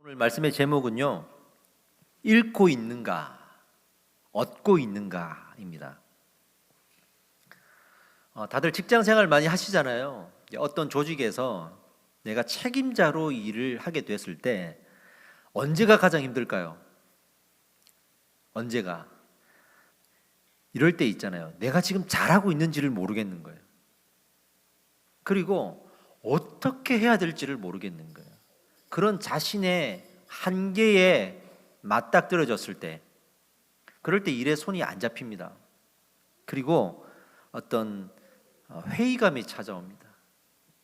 오늘 말씀의 제목은요, 잃고 있는가, 얻고 있는가입니다. 다들 직장 생활 많이 하시잖아요. 어떤 조직에서 내가 책임자로 일을 하게 됐을 때 언제가 가장 힘들까요? 언제가? 이럴 때 있잖아요. 내가 지금 잘하고 있는지를 모르겠는 거예요. 그리고 어떻게 해야 될지를 모르겠는 거예요. 그런 자신의 한계에 맞닥뜨려졌을 때, 그럴 때 일에 손이 안 잡힙니다. 그리고 어떤 회의감이 찾아옵니다.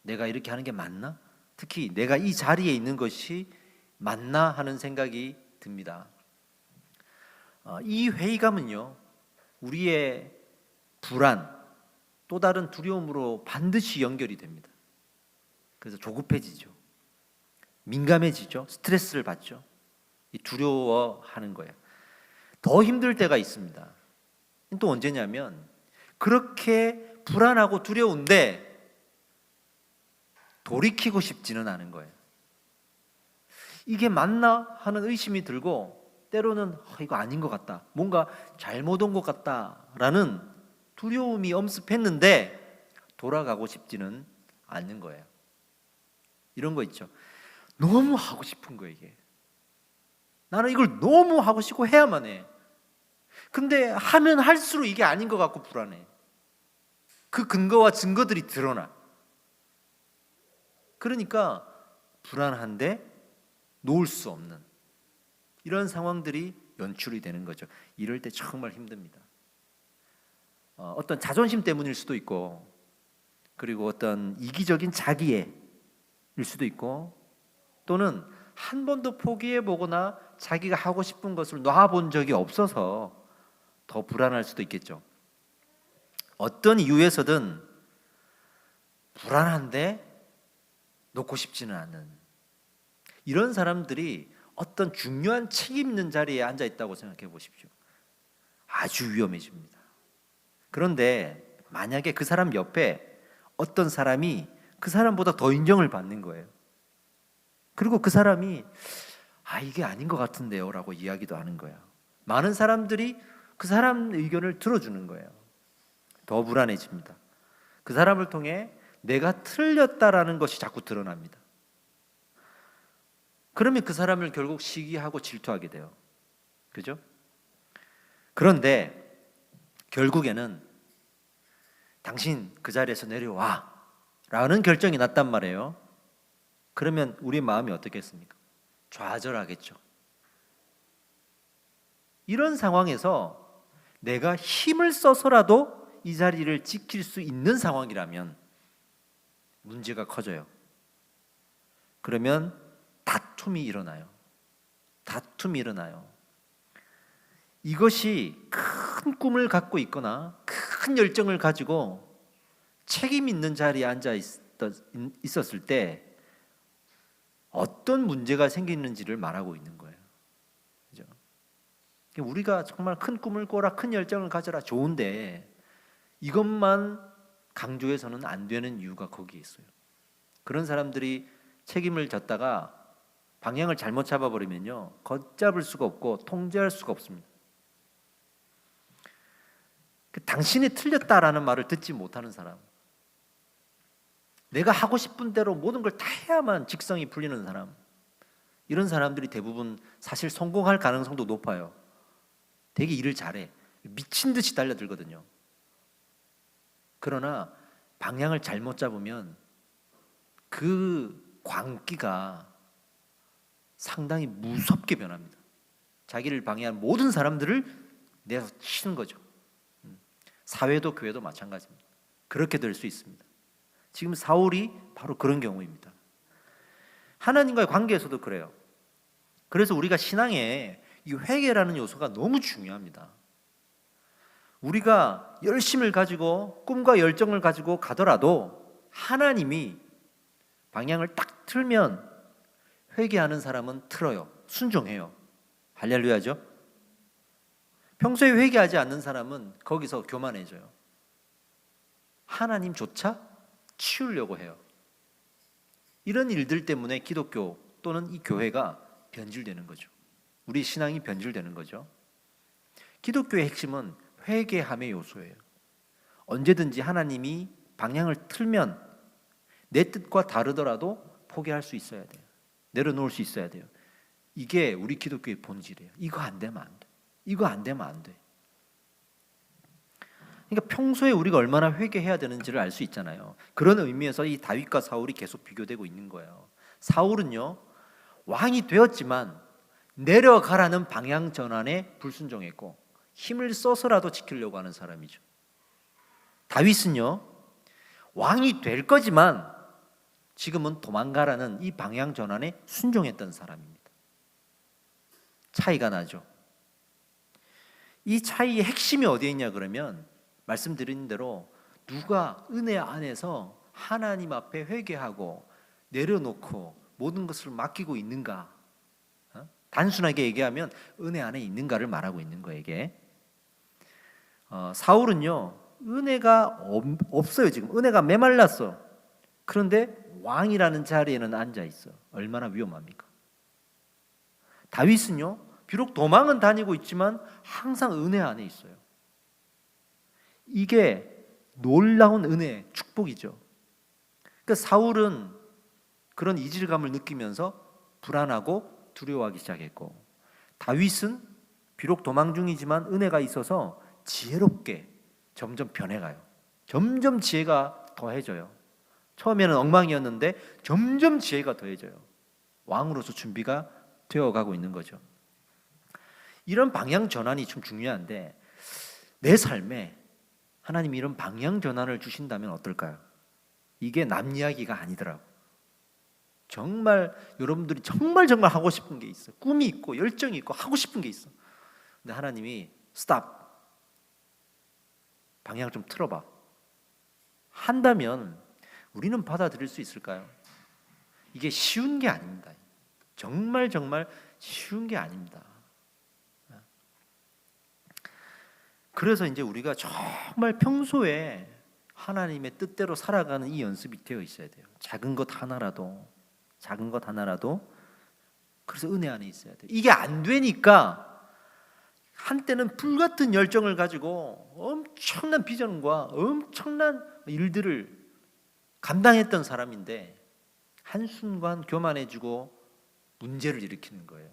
내가 이렇게 하는 게 맞나? 특히 내가 이 자리에 있는 것이 맞나 하는 생각이 듭니다. 이 회의감은요, 우리의 불안, 또 다른 두려움으로 반드시 연결이 됩니다. 그래서 조급해지죠. 민감해지죠. 스트레스를 받죠. 두려워하는 거예요. 더 힘들 때가 있습니다. 또 언제냐면 그렇게 불안하고 두려운데 돌이키고 싶지는 않은 거예요. 이게 맞나 하는 의심이 들고 때로는 이거 아닌 것 같다, 뭔가 잘못 온 것 같다라는 두려움이 엄습했는데 돌아가고 싶지는 않는 거예요. 이런 거 있죠. 너무 하고 싶은 거예요. 이게 나는 이걸 너무 하고 싶고 해야만 해. 근데 하면 할수록 이게 아닌 것 같고 불안해. 그 근거와 증거들이 드러나. 그러니까 불안한데 놓을 수 없는 이런 상황들이 연출이 되는 거죠. 이럴 때 정말 힘듭니다. 어떤 자존심 때문일 수도 있고, 그리고 어떤 이기적인 자기애일 수도 있고, 또는 한 번도 포기해보거나 자기가 하고 싶은 것을 놔본 적이 없어서 더 불안할 수도 있겠죠. 어떤 이유에서든 불안한데 놓고 싶지는 않은 이런 사람들이 어떤 중요한 책임 있는 자리에 앉아 있다고 생각해 보십시오. 아주 위험해집니다. 그런데 만약에 그 사람 옆에 어떤 사람이 그 사람보다 더 인정을 받는 거예요. 그리고 그 사람이 이게 아닌 것 같은데요 라고 이야기도 하는 거예요. 많은 사람들이 그 사람 의견을 들어주는 거예요. 더 불안해집니다. 그 사람을 통해 내가 틀렸다라는 것이 자꾸 드러납니다. 그러면 그 사람을 결국 시기하고 질투하게 돼요. 그죠? 그런데 결국에는 당신 그 자리에서 내려와 라는 결정이 났단 말이에요. 그러면 우리 마음이 어떻겠습니까? 좌절하겠죠. 이런 상황에서 내가 힘을 써서라도 이 자리를 지킬 수 있는 상황이라면 문제가 커져요. 그러면 다툼이 일어나요. 이것이 큰 꿈을 갖고 있거나 큰 열정을 가지고 책임 있는 자리에 앉아 있었을 때 어떤 문제가 생기는지를 말하고 있는 거예요. 그죠? 우리가 정말 큰 꿈을 꿔라, 큰 열정을 가져라, 좋은데 이것만 강조해서는 안 되는 이유가 거기에 있어요. 그런 사람들이 책임을 졌다가 방향을 잘못 잡아버리면요, 걷잡을 수가 없고 통제할 수가 없습니다. 당신이 틀렸다라는 말을 듣지 못하는 사람, 내가 하고 싶은 대로 모든 걸 다 해야만 직성이 풀리는 사람, 이런 사람들이 대부분 사실 성공할 가능성도 높아요. 되게 일을 잘해. 미친 듯이 달려들거든요. 그러나 방향을 잘못 잡으면 그 광기가 상당히 무섭게 변합니다. 자기를 방해한 모든 사람들을 내서 치는 거죠. 사회도 교회도 마찬가지입니다. 그렇게 될 수 있습니다. 지금 사울이 바로 그런 경우입니다. 하나님과의 관계에서도 그래요. 그래서 우리가 신앙에 이 회개라는 요소가 너무 중요합니다. 우리가 열심을 가지고 꿈과 열정을 가지고 가더라도 하나님이 방향을 딱 틀면 회개하는 사람은 틀어요. 순종해요. 할렐루야죠. 평소에 회개하지 않는 사람은 거기서 교만해져요. 하나님조차 치우려고 해요. 이런 일들 때문에 기독교 또는 이 교회가 변질되는 거죠. 우리 신앙이 변질되는 거죠. 기독교의 핵심은 회개함의 요소예요. 언제든지 하나님이 방향을 틀면 내 뜻과 다르더라도 포기할 수 있어야 돼요. 내려놓을 수 있어야 돼요. 이게 우리 기독교의 본질이에요. 이거 안 되면 안 돼. 이거 안 되면 안 돼. 그러니까 평소에 우리가 얼마나 회개해야 되는지를 알 수 있잖아요. 그런 의미에서 이 다윗과 사울이 계속 비교되고 있는 거예요. 사울은요, 왕이 되었지만 내려가라는 방향 전환에 불순종했고 힘을 써서라도 지키려고 하는 사람이죠. 다윗은요, 왕이 될 거지만 지금은 도망가라는 이 방향 전환에 순종했던 사람입니다. 차이가 나죠. 이 차이의 핵심이 어디에 있냐 그러면 말씀드린 대로 누가 은혜 안에서 하나님 앞에 회개하고 내려놓고 모든 것을 맡기고 있는가, 단순하게 얘기하면 은혜 안에 있는가를 말하고 있는 거예요. 이게 사울은요, 은혜가 없어요. 지금 은혜가 메말랐어. 그런데 왕이라는 자리에는 앉아 있어. 얼마나 위험합니까? 다윗은요, 비록 도망은 다니고 있지만 항상 은혜 안에 있어요. 이게 놀라운 은혜, 축복이죠. 그러니까 사울은 그런 이질감을 느끼면서 불안하고 두려워하기 시작했고, 다윗은 비록 도망 중이지만 은혜가 있어서 지혜롭게 점점 변해가요. 점점 지혜가 더해져요. 처음에는 엉망이었는데 점점 지혜가 더해져요. 왕으로서 준비가 되어가고 있는 거죠. 이런 방향 전환이 좀 중요한데, 내 삶에 하나님이 이런 방향 전환을 주신다면 어떨까요? 이게 남 이야기가 아니더라고. 정말 여러분들이 정말 하고 싶은 게 있어. 꿈이 있고 열정이 있고 하고 싶은 게 있어. 근데 하나님이 스탑, 방향 좀 틀어봐 한다면 우리는 받아들일 수 있을까요? 이게 쉬운 게 아닙니다. 정말 쉬운 게 아닙니다. 그래서 이제 우리가 정말 평소에 하나님의 뜻대로 살아가는 이 연습이 되어 있어야 돼요. 작은 것 하나라도. 그래서 은혜 안에 있어야 돼요. 이게 안 되니까 한때는 불같은 열정을 가지고 엄청난 비전과 엄청난 일들을 감당했던 사람인데 한순간 교만해지고 문제를 일으키는 거예요.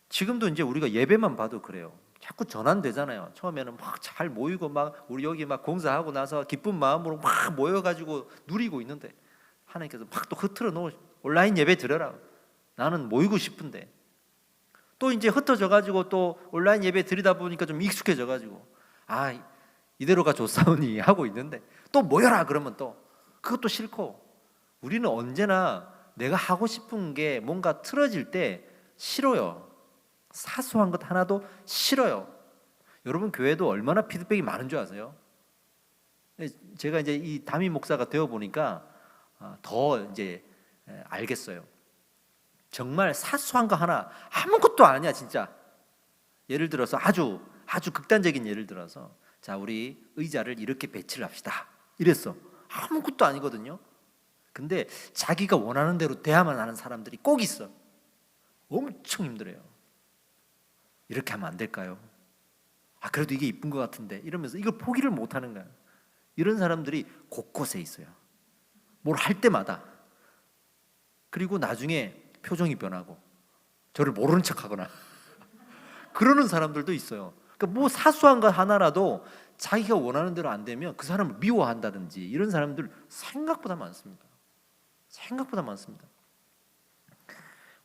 지금도 이제 우리가 예배만 봐도 그래요. 자꾸 전환되잖아요. 처음에는 막 잘 모이고 막 우리 여기 막 공사하고 나서 기쁜 마음으로 막 모여가지고 누리고 있는데 하나님께서 막 또 흐트러 놓으 온라인 예배 드려라. 나는 모이고 싶은데 또 이제 흩어져가지고 또 온라인 예배 드리다 보니까 좀 익숙해져가지고 이대로가 좋사오니 하고 있는데 또 모여라 그러면 또 그것도 싫고, 우리는 언제나 내가 하고 싶은 게 뭔가 틀어질 때 싫어요. 사소한 것 하나도 싫어요. 여러분 교회도 얼마나 피드백이 많은 줄 아세요? 제가 이제 이 담임 목사가 되어 보니까 더 이제 알겠어요. 정말 사소한 거 하나 아무것도 아니야 진짜. 예를 들어서 아주 극단적인 예를 들어서 자 우리 의자를 이렇게 배치를 합시다 이랬어. 아무것도 아니거든요. 근데 자기가 원하는 대로 돼야만 하는 사람들이 꼭 있어. 엄청 힘들어요. 이렇게 하면 안 될까요? 그래도 이게 이쁜 것 같은데 이러면서 이걸 포기를 못하는 거야. 이런 사람들이 곳곳에 있어요. 뭘 할 때마다. 그리고 나중에 표정이 변하고 저를 모르는 척하거나 그러는 사람들도 있어요. 그러니까 뭐 사소한 것 하나라도 자기가 원하는 대로 안 되면 그 사람을 미워한다든지 이런 사람들 생각보다 많습니다.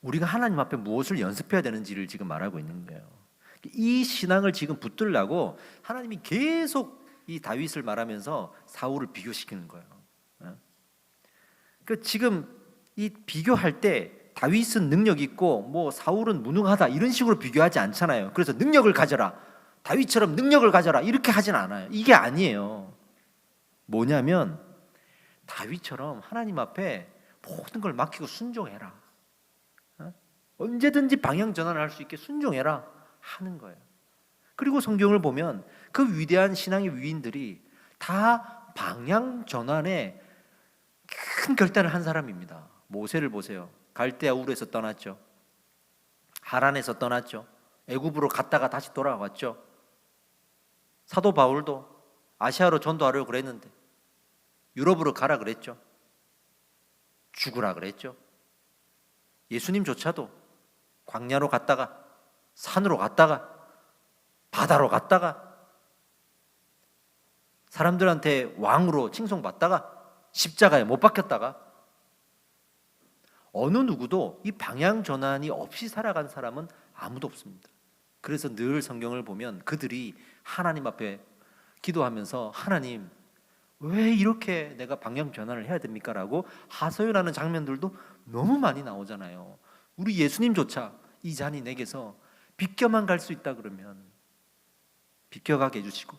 우리가 하나님 앞에 무엇을 연습해야 되는지를 지금 말하고 있는 거예요. 이 신앙을 지금 붙들려고 하나님이 계속 이 다윗을 말하면서 사울을 비교시키는 거예요. 그러니까 지금 이 비교할 때 다윗은 능력 있고 뭐 사울은 무능하다 이런 식으로 비교하지 않잖아요. 그래서 능력을 가져라, 다윗처럼 능력을 가져라 이렇게 하진 않아요. 이게 아니에요. 뭐냐면 다윗처럼 하나님 앞에 모든 걸 맡기고 순종해라. 언제든지 방향 전환을 할 수 있게 순종해라 하는 거예요. 그리고 성경을 보면 그 위대한 신앙의 위인들이 다 방향 전환에 큰 결단을 한 사람입니다. 모세를 보세요. 갈대아 우르에서 떠났죠. 하란에서 떠났죠. 애굽으로 갔다가 다시 돌아왔죠. 사도 바울도 아시아로 전도하려고 그랬는데 유럽으로 가라 그랬죠. 죽으라 그랬죠. 예수님조차도 광야로 갔다가 산으로 갔다가 바다로 갔다가 사람들한테 왕으로 칭송받다가 십자가에 못 박혔다가 어느 누구도 이 방향 전환이 없이 살아간 사람은 아무도 없습니다. 그래서 늘 성경을 보면 그들이 하나님 앞에 기도하면서 하나님 왜 이렇게 내가 방향 전환을 해야 됩니까? 라고 하소연하는 장면들도 너무 많이 나오잖아요. 우리 예수님조차 이 잔이 내게서 비껴만 갈 수 있다 그러면 비껴가게 해주시고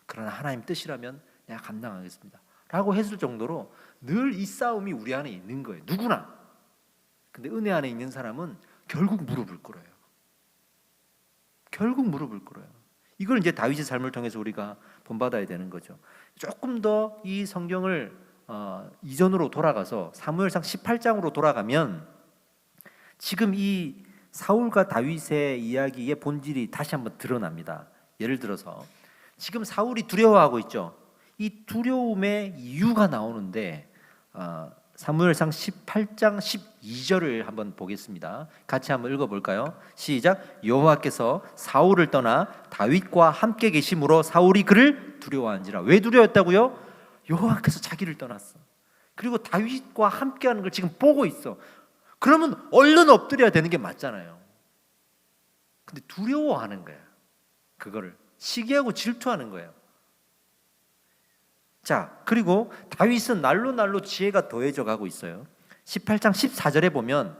그러나 하나님 뜻이라면 내가 감당하겠습니다 라고 했을 정도로 늘 이 싸움이 우리 안에 있는 거예요. 누구나. 근데 은혜 안에 있는 사람은 결국 무릎을 꿇어요. 결국 무릎을 꿇어요. 이걸 이제 다윗의 삶을 통해서 우리가 본받아야 되는 거죠. 조금 더 이 성경을 이전으로 돌아가서 사무엘상 18장으로 돌아가면 지금 이 사울과 다윗의 이야기의 본질이 다시 한번 드러납니다. 예를 들어서 지금 사울이 두려워하고 있죠. 이 두려움의 이유가 나오는데 사무엘상 18장 12절을 한번 보겠습니다. 같이 한번 읽어볼까요? 시작. 여호와께서 사울을 떠나 다윗과 함께 계심으로 사울이 그를 두려워한지라. 왜 두려웠다고요? 여호와께서 자기를 떠났어. 그리고 다윗과 함께하는 걸 지금 보고 있어. 그러면 얼른 엎드려야 되는 게 맞잖아요. 근데 두려워하는 거야. 그거를 시기하고 질투하는 거예요. 자, 그리고 다윗은 날로 날로 지혜가 더해져 가고 있어요. 18장 14절에 보면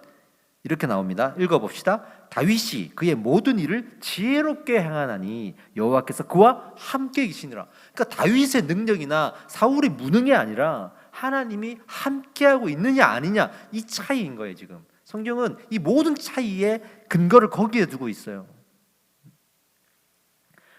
이렇게 나옵니다. 읽어봅시다. 다윗이 그의 모든 일을 지혜롭게 행하나니 여호와께서 그와 함께 계시니라. 그러니까 다윗의 능력이나 사울이 무능이 아니라 하나님이 함께하고 있느냐 아니냐 이 차이인 거예요. 지금 성경은 이 모든 차이의 근거를 거기에 두고 있어요.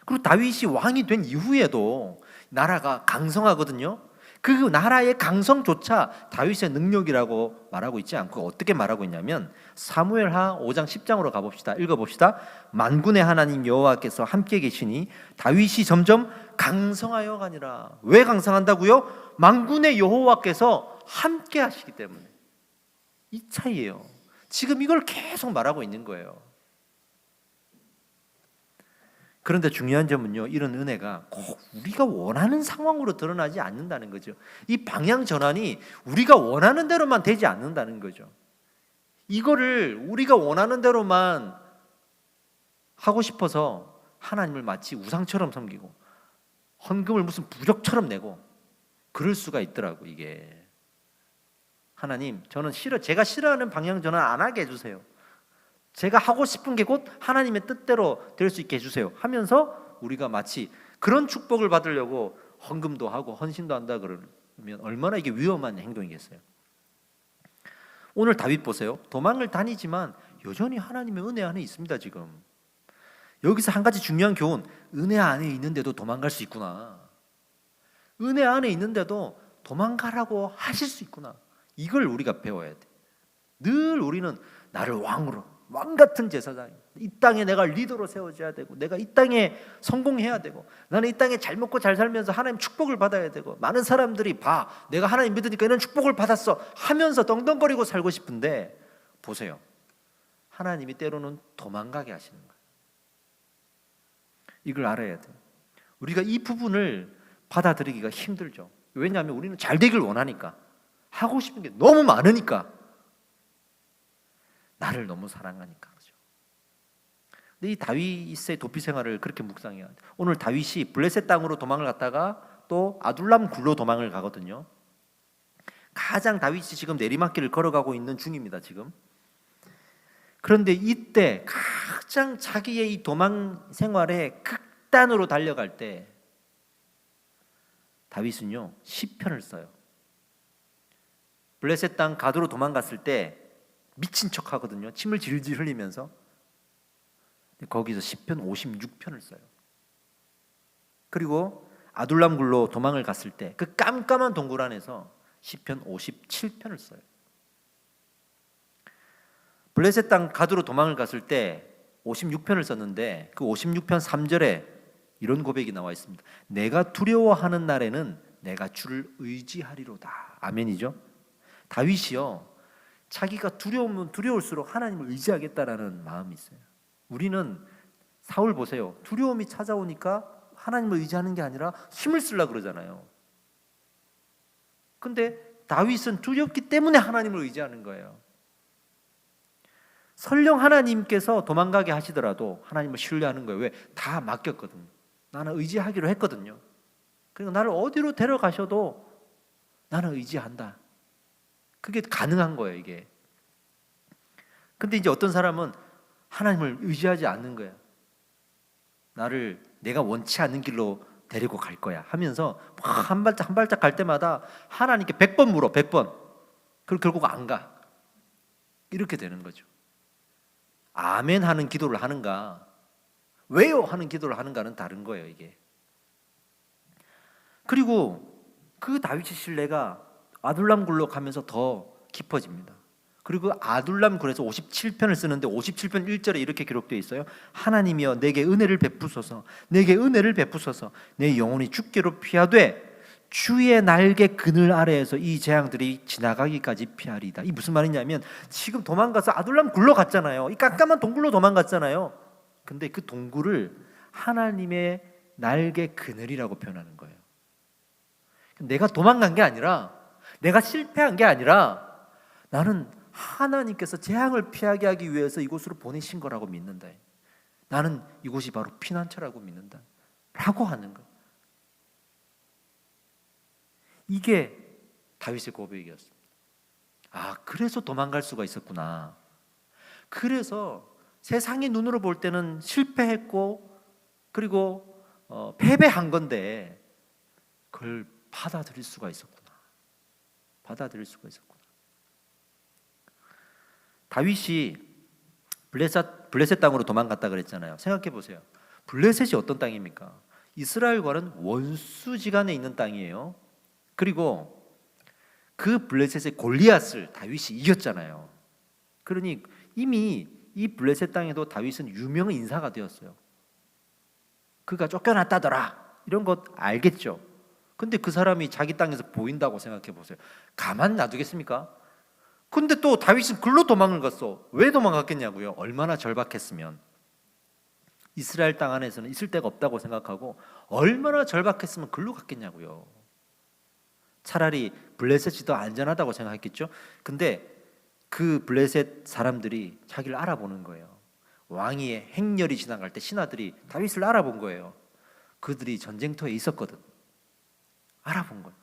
그리고 다윗이 왕이 된 이후에도 나라가 강성하거든요. 그 나라의 강성조차 다윗의 능력이라고 말하고 있지 않고 어떻게 말하고 있냐면 사무엘하 5장 10장으로 가봅시다. 읽어봅시다. 만군의 하나님 여호와께서 함께 계시니 다윗이 점점 강성하여 가니라. 왜 강성한다고요? 만군의 여호와께서 함께 하시기 때문에. 이 차이예요. 지금 이걸 계속 말하고 있는 거예요. 그런데 중요한 점은요, 이런 은혜가 꼭 우리가 원하는 상황으로 드러나지 않는다는 거죠. 이 방향 전환이 우리가 원하는 대로만 되지 않는다는 거죠. 이거를 우리가 원하는 대로만 하고 싶어서 하나님을 마치 우상처럼 섬기고 헌금을 무슨 부적처럼 내고 그럴 수가 있더라고. 이게 하나님, 저는 제가 싫어하는 방향 전환 안 하게 해주세요. 제가 하고 싶은 게 곧 하나님의 뜻대로 될 수 있게 해주세요 하면서 우리가 마치 그런 축복을 받으려고 헌금도 하고 헌신도 한다 그러면 얼마나 이게 위험한 행동이겠어요. 오늘 다윗 보세요. 도망을 다니지만 여전히 하나님의 은혜 안에 있습니다. 지금 여기서 한 가지 중요한 교훈, 은혜 안에 있는데도 도망갈 수 있구나. 은혜 안에 있는데도 도망가라고 하실 수 있구나. 이걸 우리가 배워야 돼. 늘 우리는 나를 왕으로, 왕 같은 제사장, 이 땅에 내가 리더로 세워져야 되고 내가 이 땅에 성공해야 되고 나는 이 땅에 잘 먹고 잘 살면서 하나님 축복을 받아야 되고 많은 사람들이 봐, 내가 하나님 믿으니까 이런 축복을 받았어 하면서 떵떵거리고 살고 싶은데 보세요. 하나님이 때로는 도망가게 하시는 거예요. 이걸 알아야 돼요. 우리가 이 부분을 받아들이기가 힘들죠. 왜냐하면 우리는 잘 되길 원하니까, 하고 싶은 게 너무 많으니까, 나를 너무 사랑하니까. 그렇죠? 근데 이 다윗의 도피 생활을 그렇게 묵상해야 돼요. 오늘 다윗이 블레셋 땅으로 도망을 갔다가 또 아둘람 굴로 도망을 가거든요. 가장 다윗이 지금 내리막길을 걸어가고 있는 중입니다. 지금. 그런데 이때 가장 자기의 이 도망 생활에 극단으로 달려갈 때 다윗은요 시편을 써요. 블레셋 땅 가도로 도망갔을 때 미친 척 하거든요. 침을 질질 흘리면서. 거기서 시편 56편을 써요. 그리고 아둘람 굴로 도망을 갔을 때 그 깜깜한 동굴 안에서 시편 57편을 써요. 블레셋 땅 가드로 도망을 갔을 때 56편을 썼는데 그 56편 3절에 이런 고백이 나와 있습니다. 내가 두려워하는 날에는 내가 주를 의지하리로다. 아멘이죠. 다윗이요, 자기가 두려우면 두려울수록 하나님을 의지하겠다라는 마음이 있어요. 우리는 사울 보세요. 두려움이 찾아오니까 하나님을 의지하는 게 아니라 힘을 쓰려고 그러잖아요. 근데 다윗은 두렵기 때문에 하나님을 의지하는 거예요. 설령 하나님께서 도망가게 하시더라도 하나님을 신뢰하는 거예요. 왜? 다 맡겼거든요. 나는 의지하기로 했거든요. 그리고 나를 어디로 데려가셔도 나는 의지한다. 그게 가능한 거예요, 이게. 근데 이제 어떤 사람은 하나님을 의지하지 않는 거예요. 나를 내가 원치 않는 길로 데리고 갈 거야 하면서 한 발짝 한 발짝 갈 때마다 하나님께 100번 물어, 100번. 그리고 결국 안 가. 이렇게 되는 거죠. 아멘 하는 기도를 하는가, 왜요 하는 기도를 하는가는 다른 거예요, 이게. 그리고 그 다윗의 신뢰가 아둘람 굴로 가면서 더 깊어집니다. 그리고 아둘람 굴에서 57편을 쓰는데 57편 1절에 이렇게 기록되어 있어요. 하나님이여 내게 은혜를 베푸소서, 내게 은혜를 베푸소서. 내 영혼이 죽게로 피하되 주의 날개 그늘 아래에서 이 재앙들이 지나가기까지 피하리이다. 이 무슨 말이냐면 지금 도망가서 아둘람 굴로 갔잖아요. 이 깜깜한 동굴로 도망갔잖아요. 근데 그 동굴을 하나님의 날개 그늘이라고 표현하는 거예요. 내가 도망간 게 아니라, 내가 실패한 게 아니라 나는 하나님께서 재앙을 피하게 하기 위해서 이곳으로 보내신 거라고 믿는다. 나는 이곳이 바로 피난처라고 믿는다 라고 하는 거. 이게 다윗의 고백이었습니다. 아, 그래서 도망갈 수가 있었구나. 그래서 세상의 눈으로 볼 때는 실패했고 그리고 패배한 건데 그걸 받아들일 수가 있었구나. 받아들일 수가 있었구나. 다윗이 블레셋 땅으로 도망갔다 그랬잖아요. 생각해 보세요. 블레셋이 어떤 땅입니까? 이스라엘과는 원수지간에 있는 땅이에요. 그리고 그 블레셋의 골리앗을 다윗이 이겼잖아요. 그러니 이미 이 블레셋 땅에도 다윗은 유명 인사가 되었어요. 그가 쫓겨났다더라 이런 것 알겠죠. 근데 그 사람이 자기 땅에서 보인다고 생각해 보세요. 가만 놔두겠습니까? 근데 또 다윗은 글로 도망을 갔어. 왜 도망갔겠냐고요? 얼마나 절박했으면. 이스라엘 땅 안에서는 있을 데가 없다고 생각하고 얼마나 절박했으면 글로 갔겠냐고요. 차라리 블레셋이 더 안전하다고 생각했겠죠. 근데 그 블레셋 사람들이 자기를 알아보는 거예요. 왕위의 행렬이 지나갈 때 신하들이 다윗을 알아본 거예요. 그들이 전쟁터에 있었거든. 알아본 거예요.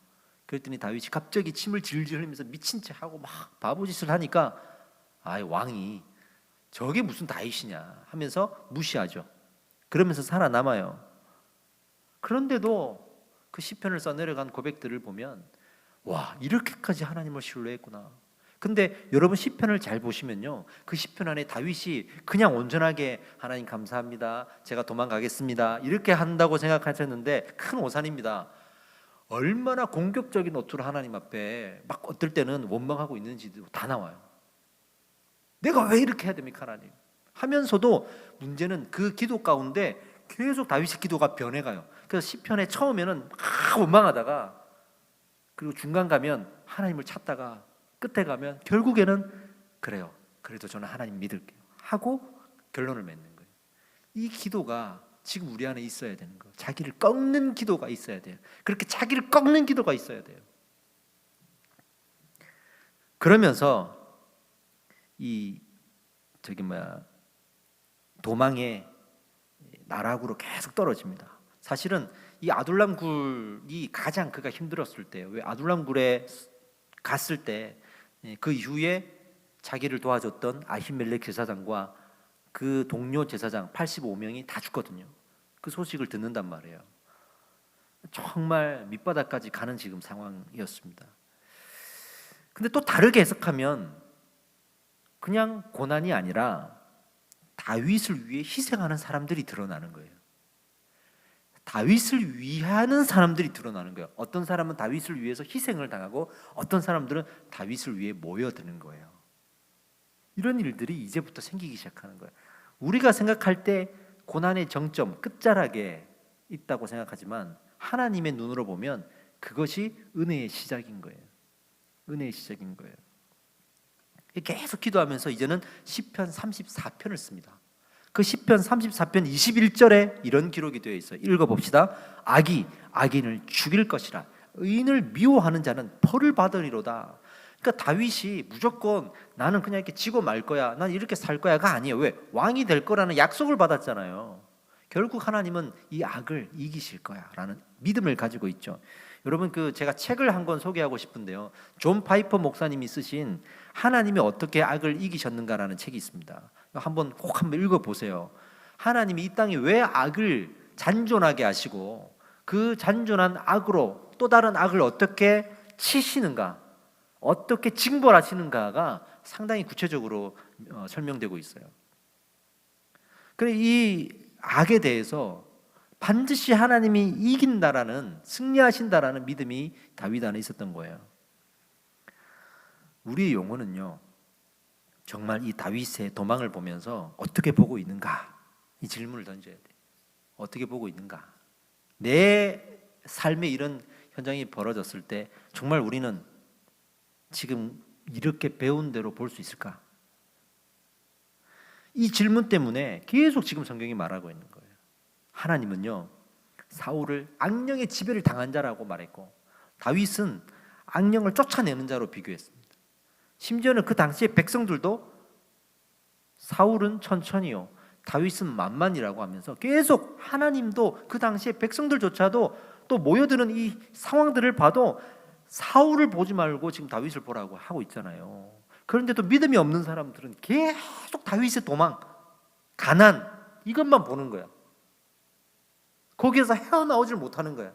그랬더니 다윗이 갑자기 침을 질질 흘리면서 미친 체 하고 막 바보짓을 하니까 왕이 저게 무슨 다윗이냐 하면서 무시하죠. 그러면서 살아남아요. 그런데도 그 시편을 써내려간 고백들을 보면 와, 이렇게까지 하나님을 신뢰했구나. 근데 여러분 시편을 잘 보시면요, 그 시편 안에 다윗이 그냥 온전하게 하나님 감사합니다, 제가 도망가겠습니다 이렇게 한다고 생각하셨는데 큰 오산입니다. 얼마나 공격적인 어투로 하나님 앞에 막 어떨 때는 원망하고 있는지도 다 나와요. 내가 왜 이렇게 해야 됩니까 하나님 하면서도 문제는 그 기도 가운데 계속 다윗의 기도가 변해가요. 그래서 시편에 처음에는 막 원망하다가 그리고 중간 가면 하나님을 찾다가 끝에 가면 결국에는 그래요, 그래도 저는 하나님 믿을게요 하고 결론을 맺는 거예요. 이 기도가 지금 우리 안에 있어야 되는 거예요. 자기를 꺾는 기도가 있어야 돼요. 그렇게 자기를 꺾는 기도가 있어야 돼요. 그러면서 도망의 나락으로 계속 떨어집니다. 사실은 이 아둘람 굴이 가장 그가 힘들었을 때예요. 왜? 아둘람 굴에 갔을 때 그 이후에 자기를 도와줬던 아히멜렉 제사장과 그 동료 제사장 85명이 다 죽거든요. 그 소식을 듣는단 말이에요. 정말 밑바닥까지 가는 지금 상황이었습니다. 근데 또 다르게 해석하면 그냥 고난이 아니라 다윗을 위해 희생하는 사람들이 드러나는 거예요. 다윗을 위하는 사람들이 드러나는 거예요. 어떤 사람은 다윗을 위해서 희생을 당하고 어떤 사람들은 다윗을 위해 모여드는 거예요. 이런 일들이 이제부터 생기기 시작하는 거예요. 우리가 생각할 때 고난의 정점, 끝자락에 있다고 생각하지만 하나님의 눈으로 보면 그것이 은혜의 시작인 거예요. 은혜의 시작인 거예요. 계속 기도하면서 이제는 시편 34편을 씁니다. 그 시편 34편 21절에 이런 기록이 되어 있어요. 읽어봅시다. 악이 악인을 죽일 것이라 의인을 미워하는 자는 벌을 받으리로다. 그러니까 다윗이 무조건 나는 그냥 이렇게 지고 말 거야, 난 이렇게 살 거야가 아니에요. 왜? 왕이 될 거라는 약속을 받았잖아요. 결국 하나님은 이 악을 이기실 거야라는 믿음을 가지고 있죠. 여러분, 제가 책을 한 권 소개하고 싶은데요. 존 파이퍼 목사님이 쓰신 하나님이 어떻게 악을 이기셨는가라는 책이 있습니다. 한번 읽어보세요. 하나님이 이 땅에 왜 악을 잔존하게 하시고 그 잔존한 악으로 또 다른 악을 어떻게 치시는가, 어떻게 징벌하시는가가 상당히 구체적으로 설명되고 있어요. 그래, 이 악에 대해서 반드시 하나님이 이긴다라는, 승리하신다라는 믿음이 다윗 안에 있었던 거예요. 우리의 영혼은요, 정말 이 다윗의 도망을 보면서 어떻게 보고 있는가, 이 질문을 던져야 돼. 어떻게 보고 있는가? 내 삶에 이런 현장이 벌어졌을 때 정말 우리는 지금 이렇게 배운 대로 볼 수 있을까? 이 질문 때문에 계속 지금 성경이 말하고 있는 거예요. 하나님은요, 사울을 악령의 지배를 당한 자라고 말했고 다윗은 악령을 쫓아내는 자로 비교했습니다. 심지어는 그 당시에 백성들도 사울은 천천히요, 다윗은 만만이라고 하면서 계속 하나님도 그 당시에 백성들조차도 또 모여드는 이 상황들을 봐도 사울을 보지 말고 지금 다윗을 보라고 하고 있잖아요. 그런데도 믿음이 없는 사람들은 계속 다윗의 도망, 가난, 이것만 보는 거야. 거기에서 헤어나오질 못하는 거야.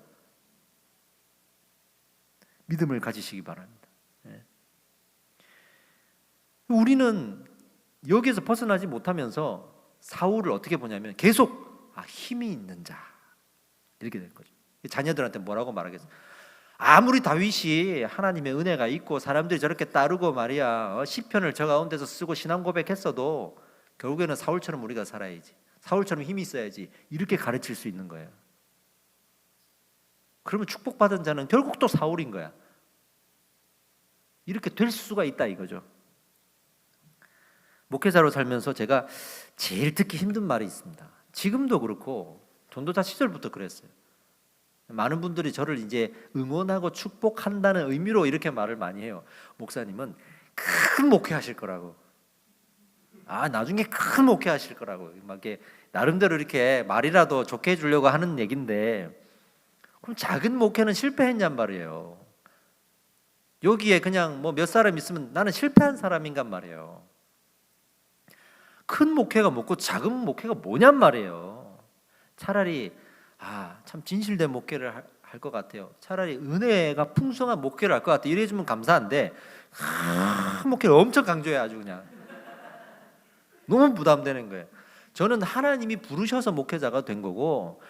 믿음을 가지시기 바랍니다. 우리는 여기에서 벗어나지 못하면서 사울을 어떻게 보냐면 계속 힘이 있는 자, 이렇게 될 거죠. 자녀들한테 뭐라고 말하겠어요? 아무리 다윗이 하나님의 은혜가 있고 사람들이 저렇게 따르고 말이야, 시편을 저 가운데서 쓰고 신앙 고백했어도 결국에는 사울처럼 우리가 살아야지, 사울처럼 힘이 있어야지, 이렇게 가르칠 수 있는 거예요. 그러면 축복받은 자는 결국 또 사울인 거야. 이렇게 될 수가 있다 이거죠. 목회자로 살면서 제가 제일 듣기 힘든 말이 있습니다. 지금도 그렇고 전도자 시절부터 그랬어요. 많은 분들이 저를 이제 응원하고 축복한다는 의미로 이렇게 말을 많이 해요. 목사님은 큰 목회하실 거라고. 나중에 큰 목회하실 거라고. 막 이렇게 나름대로 이렇게 말이라도 좋게 해주려고 하는 얘긴데, 그럼 작은 목회는 실패했냔 말이에요. 여기에 그냥 뭐 몇 사람 있으면 나는 실패한 사람인간 말이에요. 큰 목회가 뭐고 작은 목회가 뭐냔 말이에요. 차라리 참 진실된 목회를 할 것 같아요. 차라리 은혜가 풍성한 목회를 할 것 같아요. 이래주면 감사한데 큰 목회를 엄청 강조해. 아주 그냥 너무 부담되는 거예요. 저는 하나님이 부르셔서 목회자가 된 거고,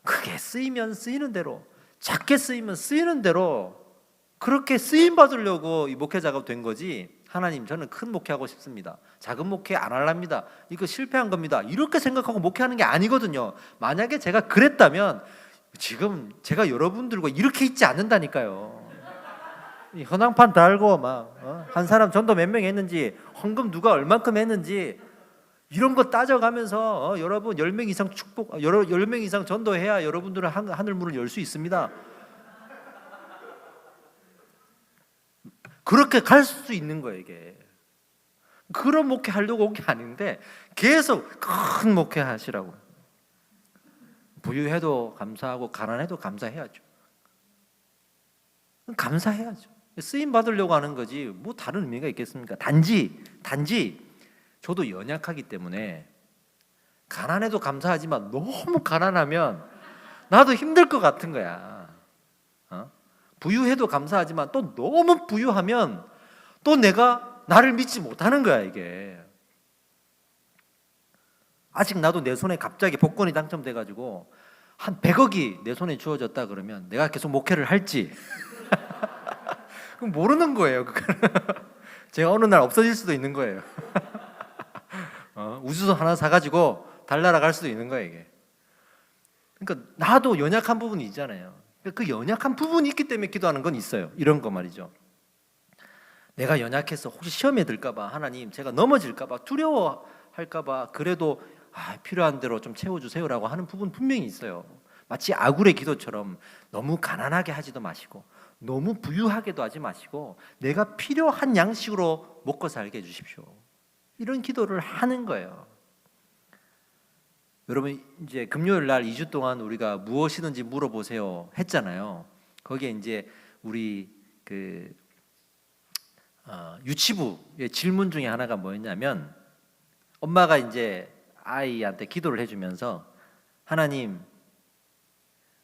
크게 쓰이면 쓰이는 대로, 작게 쓰이면 쓰이는 대로 그렇게 쓰임 받으려고 이 목회자가 된 거지, 하나님 저는 큰 목회하고 싶습니다, 작은 목회 안 하랍니다, 이거 실패한 겁니다, 이렇게 생각하고 목회하는 게 아니거든요. 만약에 제가 그랬다면 지금 제가 여러분들과 이렇게 있지 않는다니까요. 이 현황판 달고 막 한 사람 전도 몇 명 했는지, 헌금 누가 얼만큼 했는지 이런 거 따져가면서 여러분 10명 이상 축복, 10명 이상 전도해야 여러분들은 하늘 문을 열 수 있습니다. 그렇게 갈 수 있는 거예요. 이게 그런 목회 하려고 온 게 아닌데 계속 큰 목회 하시라고. 부유해도 감사하고 가난해도 감사해야죠. 감사해야죠. 쓰임 받으려고 하는 거지 뭐 다른 의미가 있겠습니까? 단지 저도 연약하기 때문에 가난해도 감사하지만 너무 가난하면 나도 힘들 것 같은 거야. 부유해도 감사하지만 또 너무 부유하면 또 내가 나를 믿지 못하는 거야. 이게 아직 나도 내 손에 갑자기 복권이 당첨돼가지고 한 100억이 내 손에 주어졌다 그러면 내가 계속 목회를 할지 그럼 모르는 거예요. 제가 어느 날 없어질 수도 있는 거예요. 우주선 하나 사가지고 달 날아갈 수도 있는 거야 이게. 그러니까 나도 연약한 부분이 있잖아요. 그 연약한 부분이 있기 때문에 기도하는 건 있어요. 이런 거 말이죠. 내가 연약해서 혹시 시험에 들까봐 하나님 제가 넘어질까봐 두려워할까봐 그래도 필요한 대로 좀 채워주세요라고 하는 부분 분명히 있어요. 마치 아굴의 기도처럼 너무 가난하게 하지도 마시고 너무 부유하게도 하지 마시고 내가 필요한 양식으로 먹고 살게 해주십시오. 이런 기도를 하는 거예요. 여러분 이제 금요일 날 2주 동안 우리가 무엇이든지 물어보세요 했잖아요. 거기에 이제 우리 유치부의 질문 중에 하나가 뭐였냐면 엄마가 이제 아이한테 기도를 해주면서 하나님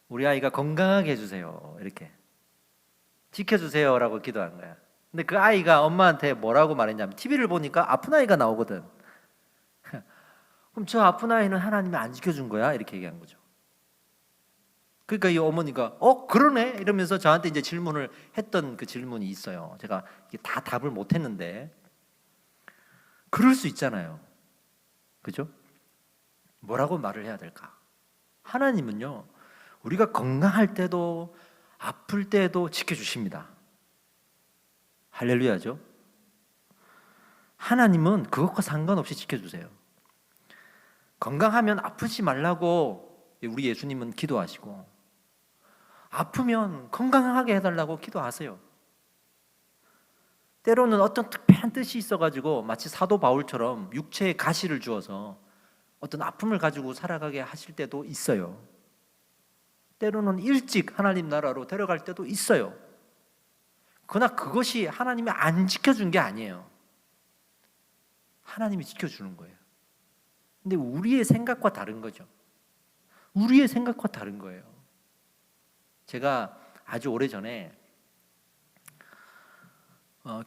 우리 아이가 건강하게 해주세요 이렇게 지켜주세요라고 기도한 거야. 근데 그 아이가 엄마한테 뭐라고 말했냐면 TV를 보니까 아픈 아이가 나오거든. 그럼 저 아픈 아이는 하나님이 안 지켜준 거야? 이렇게 얘기한 거죠. 그러니까 이 어머니가 그러네 이러면서 저한테 이제 질문을 했던 그 질문이 있어요. 제가 다 답을 못 했는데 그럴 수 있잖아요. 그죠? 뭐라고 말을 해야 될까? 하나님은요 우리가 건강할 때도 아플 때도 지켜주십니다. 할렐루야죠. 하나님은 그것과 상관없이 지켜주세요. 건강하면 아프지 말라고 우리 예수님은 기도하시고 아프면 건강하게 해달라고 기도하세요. 때로는 어떤 특별한 뜻이 있어가지고 마치 사도 바울처럼 육체에 가시를 주어서 어떤 아픔을 가지고 살아가게 하실 때도 있어요. 때로는 일찍 하나님 나라로 데려갈 때도 있어요. 그러나 그것이 하나님이 안 지켜준 게 아니에요. 하나님이 지켜주는 거예요. 근데 우리의 생각과 다른 거죠. 우리의 생각과 다른 거예요. 제가 아주 오래전에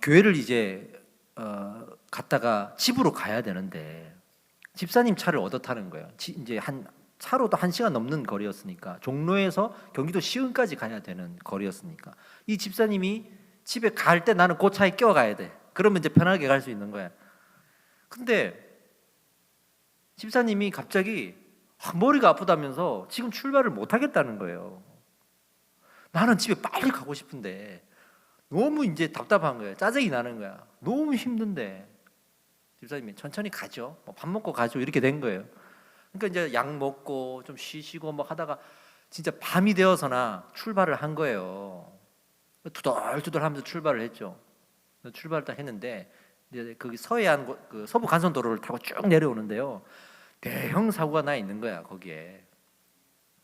교회를 이제 갔다가 집으로 가야 되는데 집사님 차를 얻어 타는 거예요. 이제 차로도 1시간 넘는 거리였으니까 종로에서 경기도 시흥까지 가야 되는 거리였으니까 이 집사님이 집에 갈 때 나는 그 차에 껴가야 돼. 그러면 이제 편하게 갈 수 있는 거야. 근데 집사님이 갑자기 머리가 아프다면서 지금 출발을 못 하겠다는 거예요. 나는 집에 빨리 가고 싶은데 너무 이제 답답한 거예요. 짜증이 나는 거야. 너무 힘든데 집사님이 천천히 가죠. 밥 먹고 가죠. 이렇게 된 거예요. 그러니까 이제 약 먹고 좀 쉬시고 뭐 하다가 진짜 밤이 되어서나 출발을 한 거예요. 투덜투덜하면서 출발을 했죠. 출발을 딱 했는데 이제 거기 서해안 그 서부 간선도로를 타고 쭉 내려오는데요. 대형 사고가 나 있는 거야 거기에.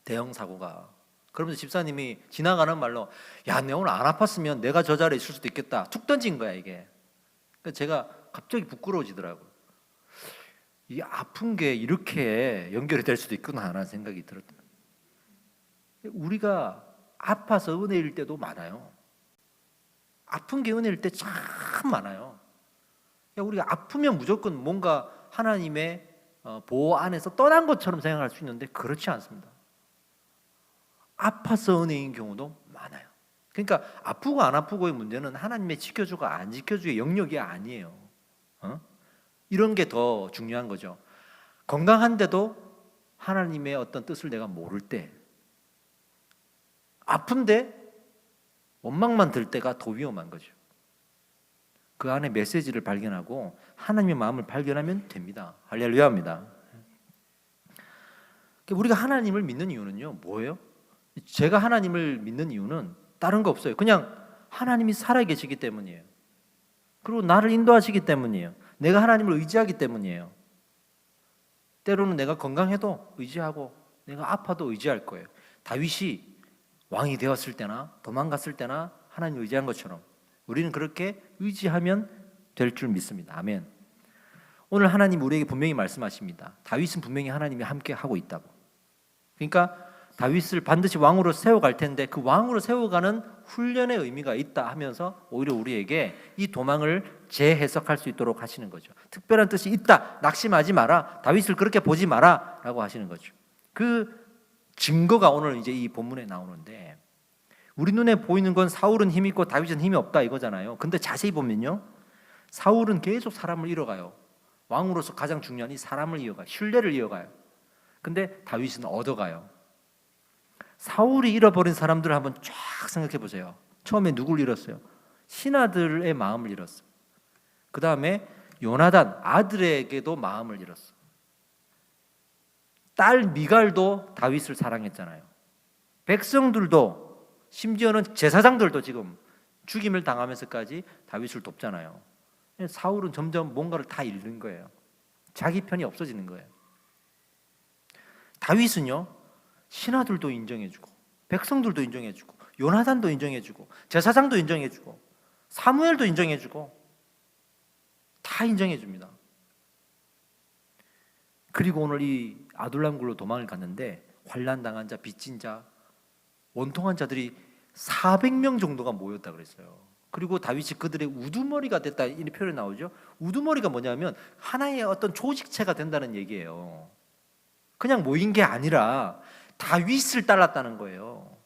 대형 사고가. 그러면서 집사님이 지나가는 말로 야, 내 오늘 안 아팠으면 내가 저 자리에 있을 수도 있겠다. 툭 던진 거야 이게. 그러니까 제가 갑자기 부끄러워지더라고요. 이 아픈 게 이렇게 연결이 될 수도 있구나 하는 생각이 들었더라고요. 우리가 아파서 은혜일 때도 많아요. 아픈 게 은혜일 때 참 많아요. 우리가 아프면 무조건 뭔가 하나님의 보호 안에서 떠난 것처럼 생각할 수 있는데 그렇지 않습니다. 아파서 은혜인 경우도 많아요. 그러니까 아프고 안 아프고의 문제는 하나님의 지켜주고 안 지켜주의 영역이 아니에요. 이런 게 더 중요한 거죠. 건강한데도 하나님의 어떤 뜻을 내가 모를 때, 아픈데 원망만 들 때가 더 위험한 거죠. 그 안에 메시지를 발견하고 하나님의 마음을 발견하면 됩니다. 할렐루야입니다. 우리가 하나님을 믿는 이유는요, 뭐예요? 제가 하나님을 믿는 이유는 다른 거 없어요. 그냥 하나님이 살아계시기 때문이에요. 그리고 나를 인도하시기 때문이에요. 내가 하나님을 의지하기 때문이에요. 때로는 내가 건강해도 의지하고 내가 아파도 의지할 거예요. 다윗이 왕이 되었을 때나 도망갔을 때나 하나님을 의지한 것처럼 우리는 그렇게 의지하면 될 줄 믿습니다. 아멘. 오늘 하나님 우리에게 분명히 말씀하십니다. 다윗은 분명히 하나님이 함께 하고 있다고. 그러니까 다윗을 반드시 왕으로 세워갈 텐데 그 왕으로 세워가는 훈련의 의미가 있다 하면서 오히려 우리에게 이 도망을 재해석할 수 있도록 하시는 거죠. 특별한 뜻이 있다. 낙심하지 마라. 다윗을 그렇게 보지 마라 라고 하시는 거죠. 그 증거가 오늘 이제 이 본문에 나오는데 우리 눈에 보이는 건 사울은 힘이 있고 다윗은 힘이 없다 이거잖아요. 근데 자세히 보면요, 사울은 계속 사람을 잃어가요. 왕으로서 가장 중요한 이 사람을 이어가요. 신뢰를 이어가요. 근데 다윗은 얻어가요. 사울이 잃어버린 사람들을 한번 쫙 생각해 보세요. 처음에 누굴 잃었어요? 신하들의 마음을 잃었어요. 그 다음에 요나단 아들에게도 마음을 잃었어요. 딸 미갈도 다윗을 사랑했잖아요. 백성들도, 심지어는 제사장들도 지금 죽임을 당하면서까지 다윗을 돕잖아요. 사울은 점점 뭔가를 다 잃는 거예요. 자기 편이 없어지는 거예요. 다윗은요, 신하들도 인정해주고 백성들도 인정해주고 요나단도 인정해주고 제사장도 인정해주고 사무엘도 인정해주고 다 인정해줍니다. 그리고 오늘 이 아둘람 굴로 도망을 갔는데 환난당한 자, 빚진 자, 원통한 자들이 400명 정도가 모였다 그랬어요. 그리고 다윗이 그들의 우두머리가 됐다 이 표현이 나오죠. 우두머리가 뭐냐면 하나의 어떤 조직체가 된다는 얘기예요. 그냥 모인 게 아니라 다윗을 따랐다는 거예요.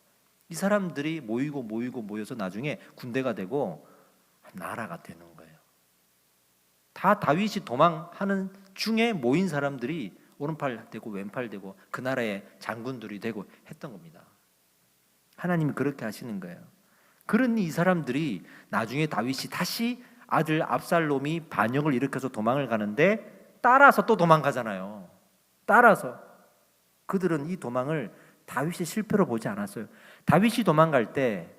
이 사람들이 모여서 나중에 군대가 되고 나라가 되는 거예요. 다 다윗이 도망하는 중에 모인 사람들이 오른팔 되고 왼팔 되고 그 나라의 장군들이 되고 했던 겁니다. 하나님이 그렇게 하시는 거예요. 그러니 이 사람들이 나중에 다윗이 다시 아들 압살롬이 반역을 일으켜서 도망을 가는데 따라서 또 도망가잖아요. 따라서 그들은 이 도망을 다윗의 실패로 보지 않았어요. 다윗이 도망갈 때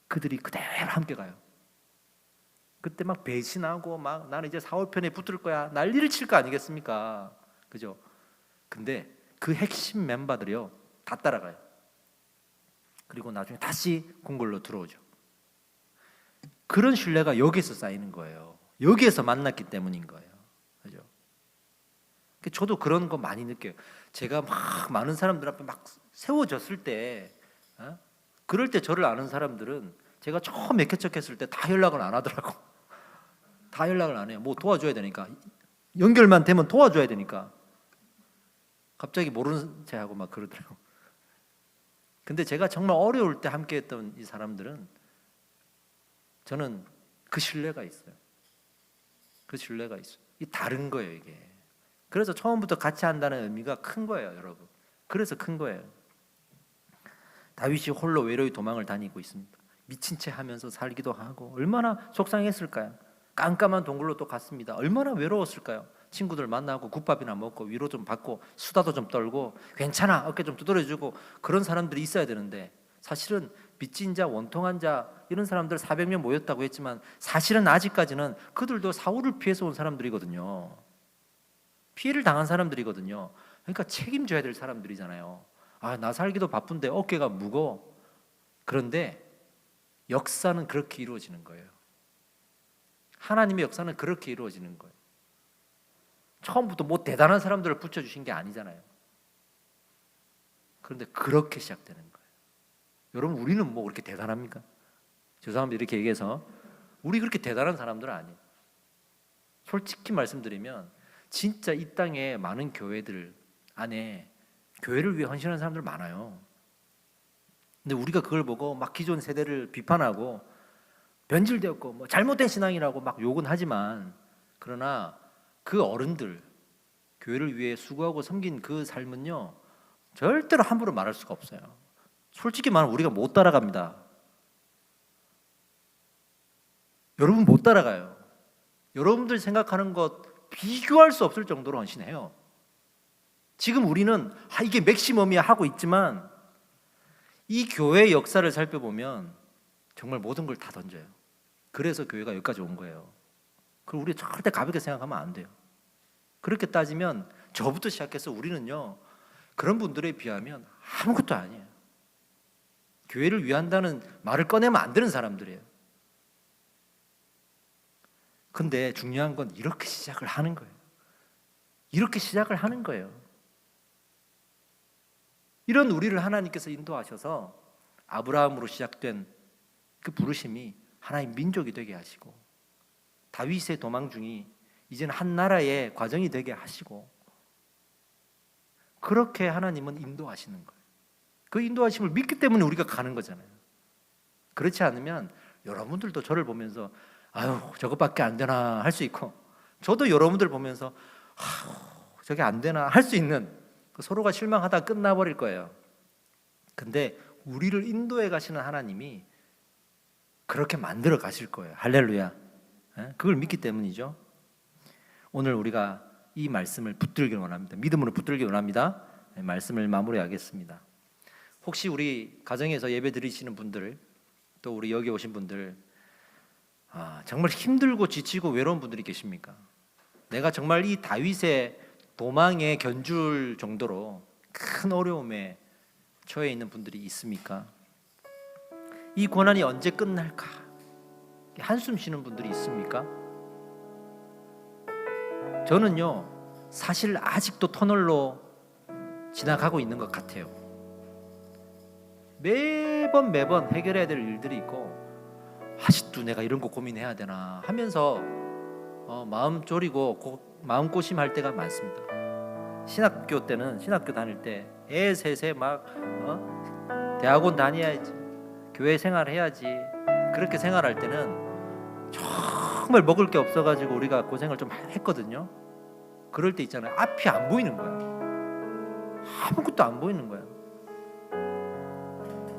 그들이 그대로 함께 가요. 그때 막 배신하고 막 나는 이제 사울 편에 붙을 거야 난리를 칠 거 아니겠습니까? 그죠? 근데 그 핵심 멤버들이요 다 따라가요. 그리고 나중에 다시 궁궐로 들어오죠. 그런 신뢰가 여기서 쌓이는 거예요. 여기에서 만났기 때문인 거예요. 그죠? 저도 그런 거 많이 느껴요. 제가 막 많은 사람들 앞에 막 세워졌을 때, 그럴 때 저를 아는 사람들은 제가 처음 맥혀척했을 때 다 연락을 안 하더라고. 다 연락을 안 해요. 뭐 도와줘야 되니까. 연결만 되면 도와줘야 되니까. 갑자기 모르는 체 하고 막 그러더라고. 근데 제가 정말 어려울 때 함께했던 이 사람들은 저는 그 신뢰가 있어요. 그 신뢰가 있어요. 이 다른 거예요 이게. 그래서 처음부터 같이 한다는 의미가 큰 거예요, 여러분. 그래서 큰 거예요. 다윗이 홀로 외로이 도망을 다니고 있습니다. 미친 채 하면서 살기도 하고 얼마나 속상했을까요? 깜깜한 동굴로 또 갔습니다. 얼마나 외로웠을까요? 친구들 만나고 국밥이나 먹고 위로 좀 받고 수다도 좀 떨고 괜찮아 어깨 좀 두드려주고 그런 사람들이 있어야 되는데 사실은 빚진 자, 원통한 자 이런 사람들 400명 모였다고 했지만 사실은 아직까지는 그들도 사울을 피해서 온 사람들이거든요. 피해를 당한 사람들이거든요. 그러니까 책임져야 될 사람들이잖아요. 나 살기도 바쁜데 어깨가 무거워. 그런데 역사는 그렇게 이루어지는 거예요. 하나님의 역사는 그렇게 이루어지는 거예요. 처음부터 뭐 대단한 사람들을 붙여주신 게 아니잖아요. 그런데 그렇게 시작되는 거예요. 여러분 우리는 뭐 그렇게 대단합니까? 죄송합니다 이렇게 얘기해서 우리 그렇게 대단한 사람들은 아니에요. 솔직히 말씀드리면 진짜 이 땅에 많은 교회들 안에 교회를 위해 헌신하는 사람들 많아요. 근데 우리가 그걸 보고 막 기존 세대를 비판하고 변질되었고 뭐 잘못된 신앙이라고 막 욕은 하지만 그러나 그 어른들 교회를 위해 수고하고 섬긴 그 삶은요 절대로 함부로 말할 수가 없어요. 솔직히 말하면 우리가 못 따라갑니다. 여러분 못 따라가요. 여러분들 생각하는 것 비교할 수 없을 정도로 헌신해요. 지금 우리는 이게 맥시멈이야 하고 있지만 이 교회의 역사를 살펴보면 정말 모든 걸 다 던져요. 그래서 교회가 여기까지 온 거예요. 그럼 우리 절대 가볍게 생각하면 안 돼요. 그렇게 따지면 저부터 시작해서 우리는요 그런 분들에 비하면 아무것도 아니에요. 교회를 위한다는 말을 꺼내면 안 되는 사람들이에요. 근데 중요한 건 이렇게 시작을 하는 거예요. 이렇게 시작을 하는 거예요. 이런 우리를 하나님께서 인도하셔서 아브라함으로 시작된 그 부르심이 하나의 민족이 되게 하시고 다윗의 도망 중이 이제는 한 나라의 과정이 되게 하시고 그렇게 하나님은 인도하시는 거예요. 그 인도하심을 믿기 때문에 우리가 가는 거잖아요. 그렇지 않으면 여러분들도 저를 보면서 아유 저것밖에 안 되나 할 수 있고 저도 여러분들 보면서 저게 안 되나 할 수 있는, 서로가 실망하다 끝나버릴 거예요. 근데 우리를 인도해 가시는 하나님이 그렇게 만들어 가실 거예요. 할렐루야. 그걸 믿기 때문이죠. 오늘 우리가 이 말씀을 붙들길 원합니다. 믿음으로 붙들길 원합니다. 말씀을 마무리하겠습니다. 혹시 우리 가정에서 예배 드리시는 분들, 또 우리 여기 오신 분들, 정말 힘들고 지치고 외로운 분들이 계십니까? 내가 정말 이 다윗의 도망에 견줄 정도로 큰 어려움에 처해 있는 분들이 있습니까? 이 고난이 언제 끝날까? 한숨 쉬는 분들이 있습니까? 저는요, 사실 아직도 터널로 지나가고 있는 것 같아요. 매번 해결해야 될 일들이 있고, 아직도 내가 이런 거 고민해야 되나 하면서 마음 졸이고 마음 고심할 때가 많습니다. 신학교 다닐 때 애 셋에 막 대학원 다녀야지, 교회 생활해야지, 그렇게 생활할 때는 정말 먹을 게 없어가지고 우리가 고생을 좀 했거든요. 그럴 때 있잖아요, 앞이 안 보이는 거야. 아무것도 안 보이는 거야.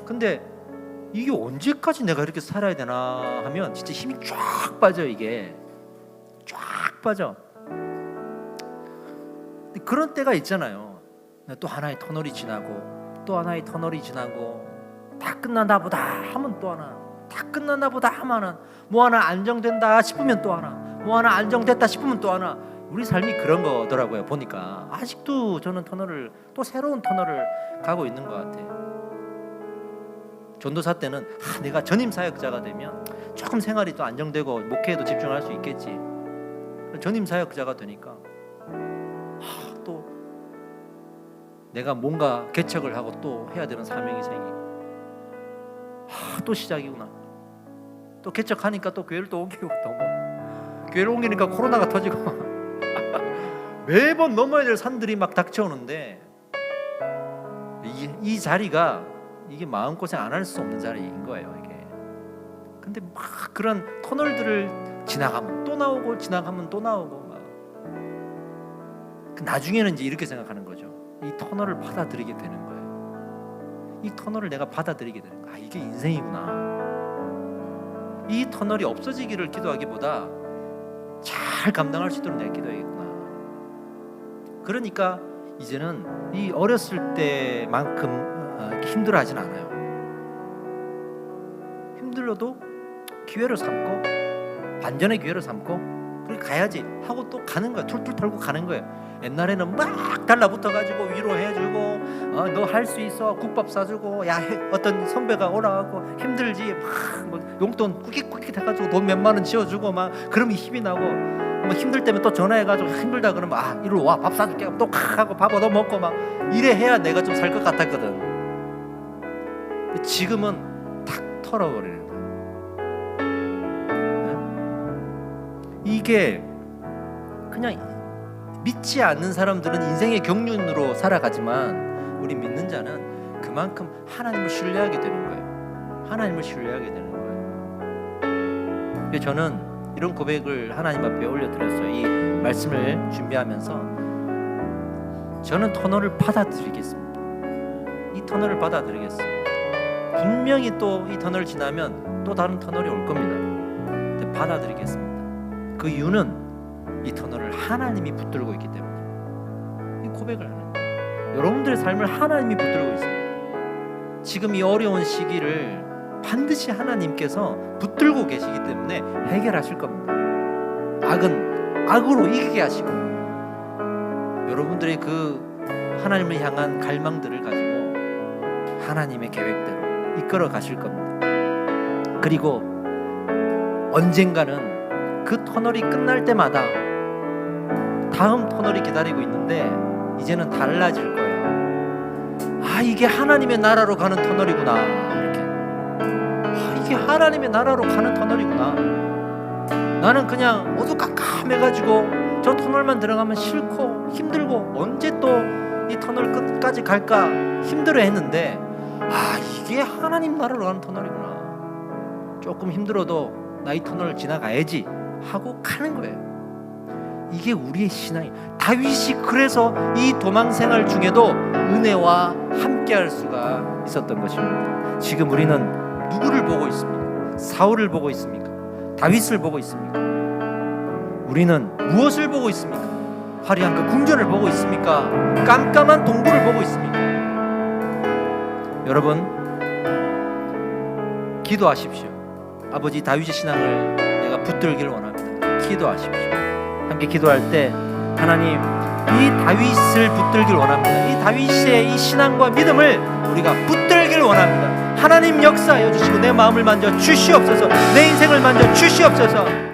근데 이게 언제까지 내가 이렇게 살아야 되나 하면 진짜 힘이 쫙 빠져. 이게 쫙 빠져. 근데 그런 때가 있잖아요. 또 하나의 터널이 지나고 또 하나의 터널이 지나고, 다 끝났나 보다 하면 또 하나, 다 끝났나 보다 하면 뭐 하나 안정된다 싶으면 또 하나, 뭐 하나 안정됐다 싶으면 또 하나. 우리 삶이 그런 거더라고요. 보니까 아직도 저는 또 새로운 터널을 가고 있는 것 같아요. 전도사 때는 내가 전임 사역자가 되면 조금 생활이 또 안정되고 목회에도 집중할 수 있겠지. 전임 사역자가 되니까 또 내가 뭔가 개척을 하고 또 해야 되는 사명이 생기고, 또 시작이구나. 또 개척하니까 또 교회를 또 옮기고, 또 교회를 옮기니까 코로나가 터지고 매번 넘어야 될 산들이 막 닥쳐오는데, 이 자리가 이게 마음고생 안 할 수 없는 자리인 거예요, 이게. 근데 막 그런 터널들을 지나가면 또 나오고, 지나가면 또 나오고, 막 나중에는 이제 이렇게 생각하는 거죠. 이 터널을 받아들이게 되는 거예요. 이 터널을 내가 받아들이게 되는 거야. 이게 인생이구나. 이 터널이 없어지기를 기도하기보다 잘 감당할 수 있도록 내가 기도해야겠구나. 그러니까 이제는 이 어렸을 때만큼 힘들어하진 않아요. 힘들어도 기회를 삼고, 반전의 기회를 삼고, 그렇게 가야지 하고 또 가는 거야. 툴툴 털고 가는 거예요. 옛날에는 막 달라붙어가지고 위로해주고, 너 할 수 있어, 국밥 사주고, 어떤 선배가 오라고 힘들지, 막 용돈 꾸깃꾸깃 해가지고 돈 몇만 원 지어주고, 막 그러면 힘이 나고, 뭐 힘들 때면 또 전화해가지고 힘들다 그러면 이리로 와, 밥 사줄게, 또 하고 밥 얻어 먹고, 막 이래 해야 내가 좀 살 것 같았거든. 근데 지금은 탁 털어버리는 거야. 이게 그냥 믿지 않는 사람들은 인생의 경륜으로 살아가지만, 우리 믿는 자는 그만큼 하나님을 신뢰하게 되는 거예요. 하나님을 신뢰하게 되는 거예요. 그래서 저는 이런 고백을 하나님 앞에 올려드렸어요. 이 말씀을 준비하면서 저는 터널을 받아들이겠습니다. 이 터널을 받아들이겠습니다. 분명히 또 이 터널을 지나면 또 다른 터널이 올 겁니다. 근데 받아들이겠습니다. 그 이유는 이 터널을 하나님이 붙들고 있기 때문에 이 고백을 하는 거예요. 여러분들의 삶을 하나님이 붙들고 있습니다. 지금 이 어려운 시기를 반드시 하나님께서 붙들고 계시기 때문에 해결하실 겁니다. 악은 악으로 이기게 하시고, 여러분들의 그 하나님을 향한 갈망들을 가지고 하나님의 계획대로 이끌어 가실 겁니다. 그리고 언젠가는 그 터널이 끝날 때마다 다음 터널이 기다리고 있는데, 이제는 달라질 거예요. 이게 하나님의 나라로 가는 터널이구나. 이렇게. 이게 하나님의 나라로 가는 터널이구나. 나는 그냥 어두깜깜해가지고 저 터널만 들어가면 싫고 힘들고, 언제 또 이 터널 끝까지 갈까 힘들어했는데, 이게 하나님 나라로 가는 터널이구나. 조금 힘들어도 나 이 터널을 지나가야지 하고 가는 거예요. 이게 우리의 신앙이에요. 다윗이 그래서 이 도망 생활 중에도 은혜와 함께할 수가 있었던 것입니다. 지금 우리는 누구를 보고 있습니까? 사울을 보고 있습니까? 다윗을 보고 있습니까? 우리는 무엇을 보고 있습니까? 화려한 그 궁전을 보고 있습니까? 깜깜한 동굴을 보고 있습니까? 여러분, 기도하십시오. 아버지, 다윗의 신앙을 내가 붙들기를 원합니다. 기도하십시오. 함께 기도할 때 하나님, 이 다윗을 붙들기를 원합니다. 이 다윗의 이 신앙과 믿음을 우리가 붙들기를 원합니다. 하나님 역사하여 주시고 내 마음을 만져 주시옵소서. 내 인생을 만져 주시옵소서.